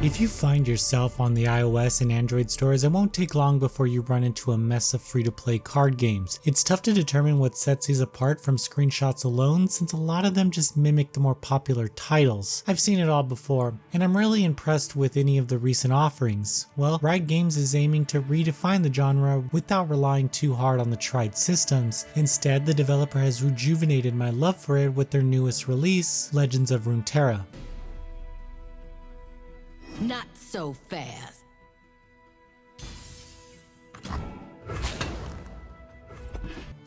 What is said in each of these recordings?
If you find yourself on the iOS and Android stores, it won't take long before you run into a mess of free-to-play card games. It's tough to determine what sets these apart from screenshots alone, since a lot of them just mimic the more popular titles. I've seen it all before, and I'm really impressed with any of the recent offerings. Well, Riot Games is aiming to redefine the genre without relying too hard on the tried systems. Instead, the developer has rejuvenated my love for it with their newest release, Legends of Runeterra. Not so fast.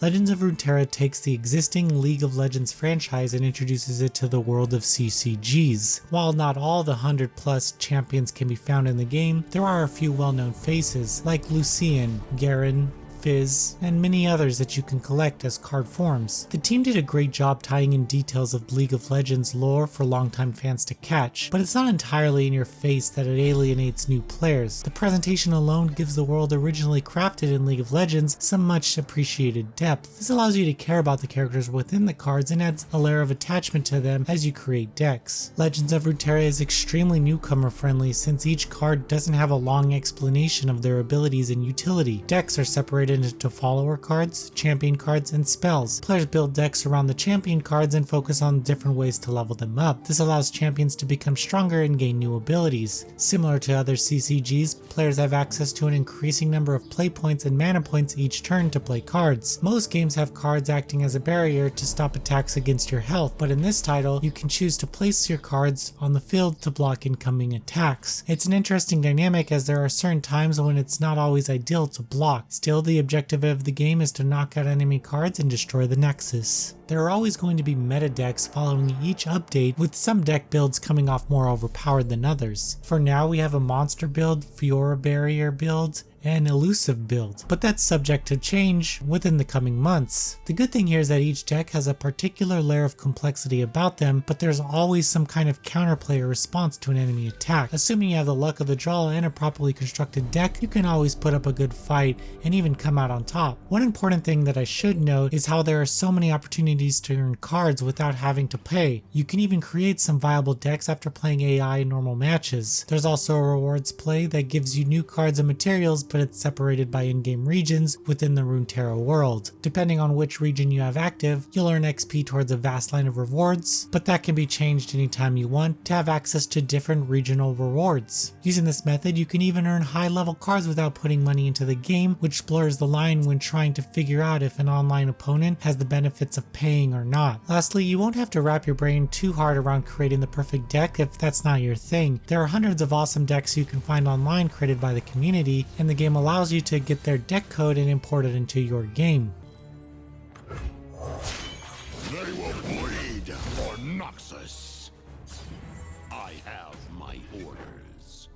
Legends of Runeterra takes the existing League of Legends franchise and introduces it to the world of CCGs. While not all the 100+ champions can be found in the game, there are a few well-known faces like Lucian, Garen, Fizz, and many others that you can collect as card forms. The team did a great job tying in details of League of Legends lore for longtime fans to catch, but it's not entirely in your face that it alienates new players. The presentation alone gives the world originally crafted in League of Legends some much appreciated depth. This allows you to care about the characters within the cards and adds a layer of attachment to them as you create decks. Legends of Runeterra is extremely newcomer friendly since each card doesn't have a long explanation of their abilities and utility. Decks are separated into follower cards, champion cards, and spells. Players build decks around the champion cards and focus on different ways to level them up. This allows champions to become stronger and gain new abilities. Similar to other CCGs, players have access to an increasing number of play points and mana points each turn to play cards. Most games have cards acting as a barrier to stop attacks against your health, but in this title, you can choose to place your cards on the field to block incoming attacks. It's an interesting dynamic as there are certain times when it's not always ideal to block. Still, the objective of the game is to knock out enemy cards and destroy the Nexus. There are always going to be meta decks following each update, with some deck builds coming off more overpowered than others. For now, we have a monster build, Fiora barrier build, and elusive build, but that's subject to change within the coming months. The good thing here is that each deck has a particular layer of complexity about them, but there's always some kind of counterplay or response to an enemy attack. Assuming you have the luck of the draw and a properly constructed deck, you can always put up a good fight and even come out on top. One important thing that I should note is how there are so many opportunities to earn cards without having to pay. You can even create some viable decks after playing AI in normal matches. There's also a rewards play that gives you new cards and materials, but it's separated by in-game regions within the Runeterra world. Depending on which region you have active, you'll earn XP towards a vast line of rewards, but that can be changed anytime you want to have access to different regional rewards. Using this method, you can even earn high-level cards without putting money into the game, which blurs the line when trying to figure out if an online opponent has the benefits of paying or not. Lastly, you won't have to wrap your brain too hard around creating the perfect deck if that's not your thing. There are hundreds of awesome decks you can find online created by the community, and the game allows you to get their deck code and import it into your game. They will bleed for Noxus. I have my orders.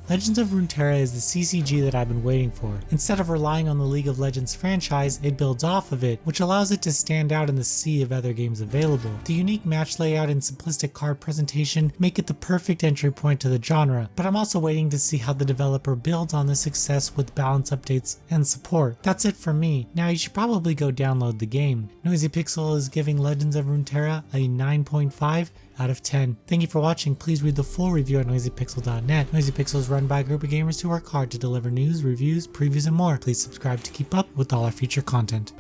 Legends of Runeterra is the CCG that I've been waiting for. Instead of relying on the League of Legends franchise, it builds off of it, which allows it to stand out in the sea of other games available. The unique match layout and simplistic card presentation make it the perfect entry point to the genre, but I'm also waiting to see how the developer builds on this success with balance updates and support. That's it for me. Now you should probably go download the game. Noisy Pixel is giving Legends of Runeterra a 9.5 out of 10. Thank you for watching. Please read the full review at noisypixel.net. Noisy Pixel is run by a group of gamers who work hard to deliver news, reviews, previews, and more. Please subscribe to keep up with all our future content.